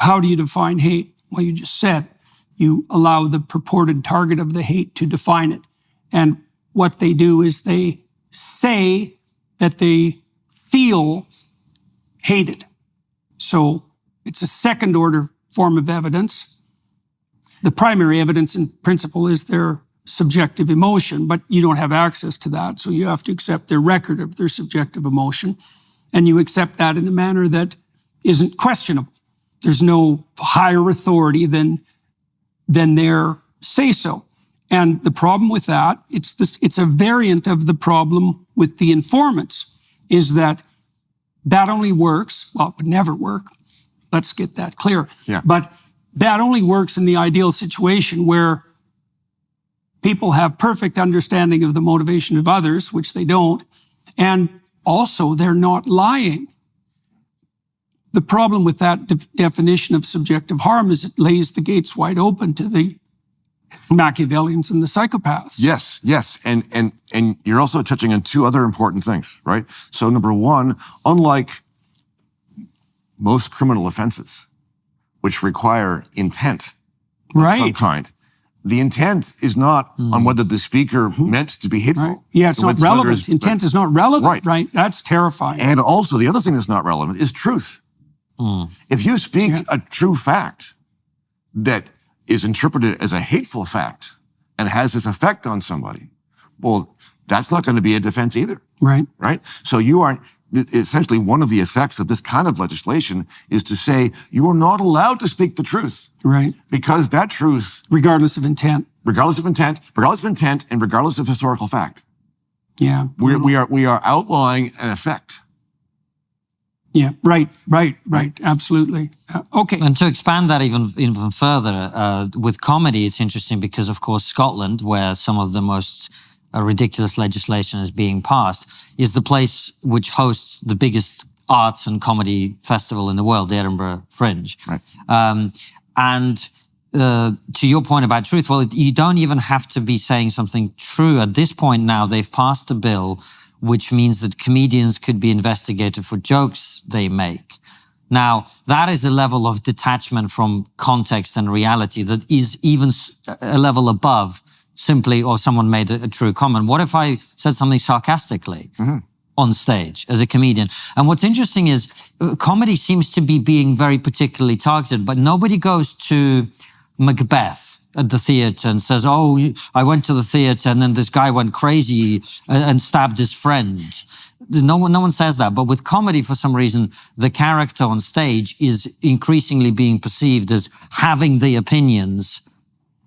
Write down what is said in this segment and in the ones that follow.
how do you define hate? Well, you just said you allow the purported target of the hate to define it. And what they do is they say that they feel hated. So it's a second order form of evidence. The primary evidence in principle is their subjective emotion, but you don't have access to that. So you have to accept their record of their subjective emotion. And you accept that in a manner that isn't questionable. There's no higher authority than their say-so. And the problem with that, it's a variant of the problem with the informants, is that only works, well, it would never work. Let's get that clear. Yeah. But that only works in the ideal situation where people have perfect understanding of the motivation of others, which they don't, and also they're not lying. The problem with that definition of subjective harm is it lays the gates wide open to the Machiavellians and the psychopaths. Yes. And you're also touching on two other important things, right? So number one, unlike most criminal offenses, which require intent of some kind, the intent is not on whether the speaker meant to be hateful. Right. Yeah, it's not relevant. Intent is not relevant, right? That's terrifying. And also, the other thing that's not relevant is truth. If you speak a true fact that is interpreted as a hateful fact and has this effect on somebody, well, that's not going to be a defense either. Right. Right? So essentially one of the effects of this kind of legislation is to say you are not allowed to speak the truth. Right. Because that truth... Regardless of intent, and regardless of historical fact. Yeah. We are outlawing an effect. Yeah, right. Absolutely. Okay. And to expand that even further, with comedy, it's interesting because, of course, Scotland, where some of the most ridiculous legislation is being passed, is the place which hosts the biggest arts and comedy festival in the world, the Edinburgh Fringe. Right. And to your point about truth, well, you don't even have to be saying something true. At this point now, they've passed a bill which means that comedians could be investigated for jokes they make. Now, that is a level of detachment from context and reality that is even a level above simply, or someone made a true comment. What if I said something sarcastically on stage as a comedian? And what's interesting is comedy seems to be being very particularly targeted, but nobody goes to Macbeth at the theatre and says, oh, I went to the theatre and then this guy went crazy and stabbed his friend. No one says that. But with comedy, for some reason, the character on stage is increasingly being perceived as having the opinions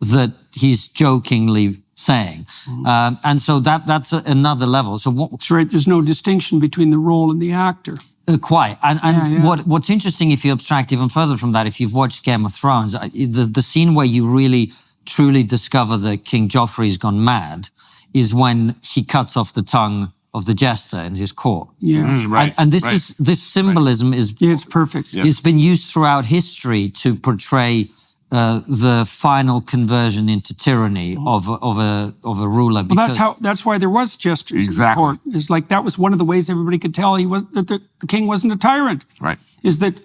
that he's jokingly saying. And so that's another level. So that's right. There's no distinction between the role and the actor. Quite. And what's interesting, if you abstract even further from that, if you've watched Game of Thrones, the scene where you really, truly discover that King Joffrey's gone mad is when he cuts off the tongue of the jester in his court. Yeah. Right. And this symbolism is... Yeah, it's perfect. It's been used throughout history to portray the final conversion into tyranny of a ruler. Well, that's why there was jesters in the court. It's like that was one of the ways everybody could tell that the king wasn't a tyrant. Right. Is that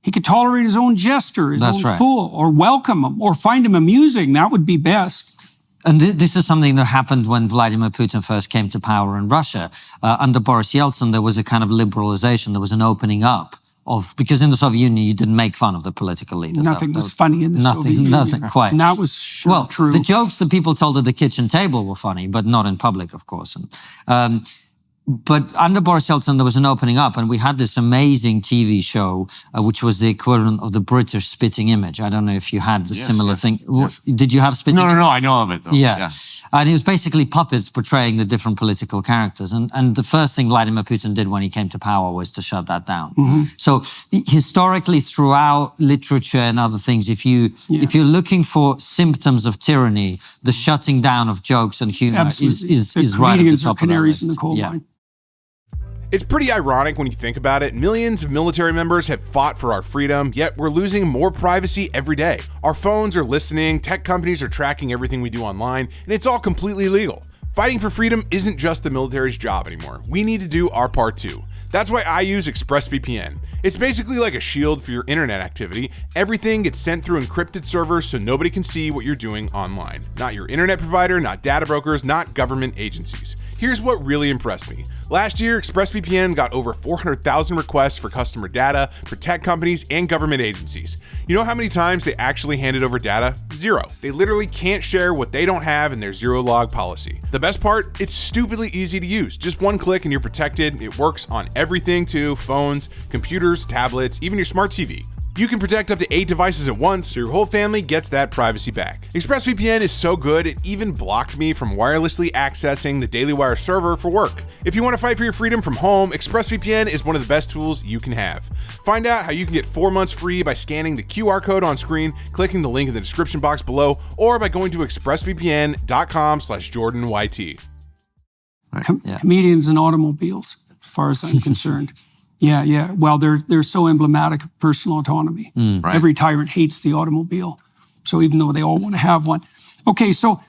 he could tolerate his own jester, his own fool, or welcome him, or find him amusing. That would be best. And this is something that happened when Vladimir Putin first came to power in Russia. Under Boris Yeltsin, there was a kind of liberalization. There was an opening up. Because in the Soviet Union, you didn't make fun of the political leaders. Nothing was funny in the Soviet Union. Nothing, quite. And that was true. The jokes that people told at the kitchen table were funny, but not in public, of course. But under Boris Yeltsin, there was an opening up, and we had this amazing TV show, which was the equivalent of the British Spitting Image. I don't know if you had the similar thing. Yes. Did you have Spitting Image? No, I know of it, though. Yeah. And it was basically puppets portraying the different political characters. And the first thing Vladimir Putin did when he came to power was to shut that down. So historically, throughout literature and other things, if you're looking for symptoms of tyranny, the shutting down of jokes and humor is right at the top of that list. In the coal mine. It's pretty ironic when you think about it. Millions of military members have fought for our freedom, yet we're losing more privacy every day. Our phones are listening, tech companies are tracking everything we do online, and it's all completely legal. Fighting for freedom isn't just the military's job anymore. We need to do our part too. That's why I use ExpressVPN. It's basically like a shield for your internet activity. Everything gets sent through encrypted servers so nobody can see what you're doing online. Not your internet provider, not data brokers, not government agencies. Here's what really impressed me. Last year, ExpressVPN got over 400,000 requests for customer data for tech companies and government agencies. You know how many times they actually handed over data? 0. They literally can't share what they don't have in their zero log policy. The best part, it's stupidly easy to use. Just one click and you're protected. It works on everything too, phones, computers, tablets, even your smart TV. You can protect up to 8 devices at once, so your whole family gets that privacy back. ExpressVPN is so good, it even blocked me from wirelessly accessing the Daily Wire server for work. If you want to fight for your freedom from home, ExpressVPN is one of the best tools you can have. Find out how you can get 4 months free by scanning the QR code on screen, clicking the link in the description box below, or by going to expressvpn.com/JordanYT. Comedians and automobiles, as far as I'm concerned. Yeah. Well, they're so emblematic of personal autonomy. Right. Every tyrant hates the automobile. So even though they all want to have one. Okay, so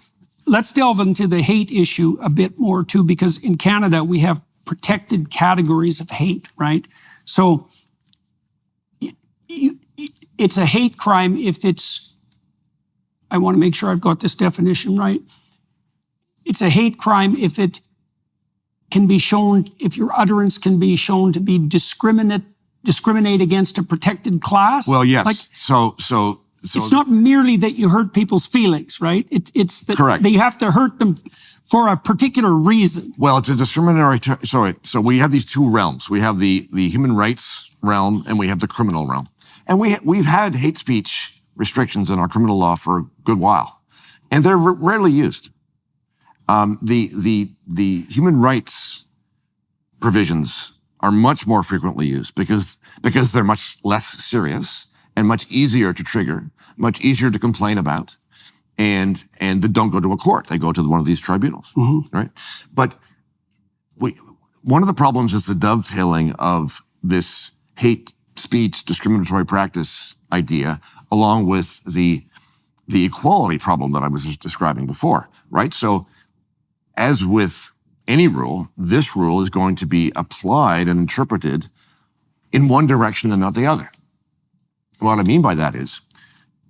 let's delve into the hate issue a bit more too, because in Canada we have protected categories of hate, right? So it's a hate crime if it's, I want to make sure I've got this definition right. It's a hate crime if it can be shown, if your utterance can be shown to be discriminate against a protected class. Well, yes. Like, So it's not merely that you hurt people's feelings, right? It's that Correct. They have to hurt them for a particular reason. Well, it's a discriminatory. So we have these two realms. We have the human rights realm and we have the criminal realm. And we've had hate speech restrictions in our criminal law for a good while, and they're rarely used. The human rights provisions are much more frequently used because they're much less serious and much easier to trigger, much easier to complain about, and they don't go to a court. They go to one of these tribunals, right? But one of the problems is the dovetailing of this hate speech discriminatory practice idea along with the equality problem that I was just describing before, right? So as with any rule, this rule is going to be applied and interpreted in one direction and not the other. What I mean by that is,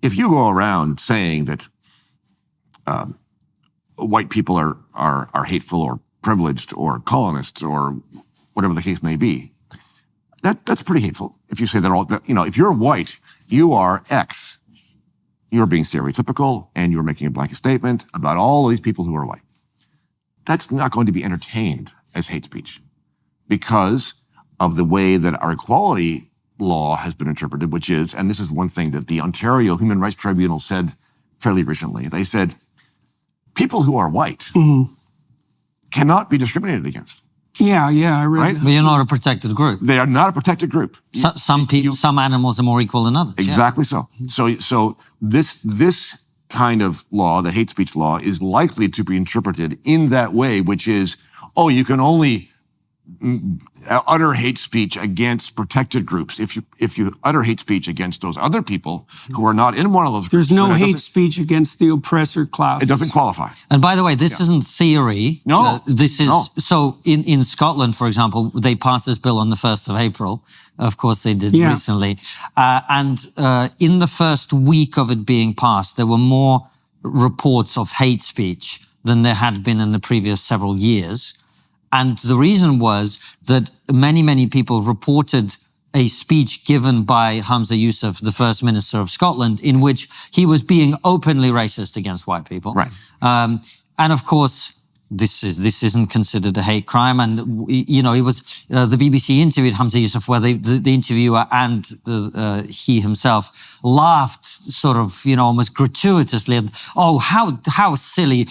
if you go around saying that white people are hateful or privileged or colonists or whatever the case may be, that's pretty hateful. If you say they're all, if you're white, you are X. You're being stereotypical and you're making a blanket statement about all of these people who are white. That's not going to be entertained as hate speech because of the way that our equality law has been interpreted, which is, and this is one thing that the Ontario Human Rights Tribunal said fairly recently, they said, people who are white cannot be discriminated against. Yeah, I read Right? that. But you're not a protected group. They are not a protected group. Some animals are more equal than others. Exactly so. So this kind of law, the hate speech law, is likely to be interpreted in that way, which is, you can only utter hate speech against protected groups. If you utter hate speech against those other people who are not in one of those groups, There's no then hate speech against the oppressor classes. it doesn't qualify. And by the way, this isn't theory. No. This is, No. so in Scotland, for example, they passed this bill on the 1st of April. Of course they did recently. And in the first week of it being passed, there were more reports of hate speech than there had been in the previous several years. And the reason was that many people reported a speech given by Hamza Yusuf, the First Minister of Scotland, in which he was being openly racist against white people. Right. And of course, this isn't considered a hate crime. And, it was the BBC interviewed Hamza Yusuf, where the interviewer and he himself laughed sort of, almost gratuitously. And, how silly,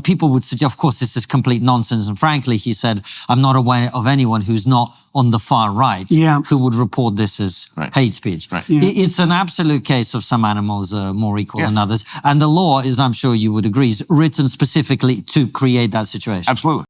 people would suggest, of course, this is complete nonsense. And frankly, he said, I'm not aware of anyone who's not on the far right who would report this as hate speech. Right. Yeah. It's an absolute case of some animals are more equal than others. And the law is, I'm sure you would agree, is written specifically to create that situation. Absolutely.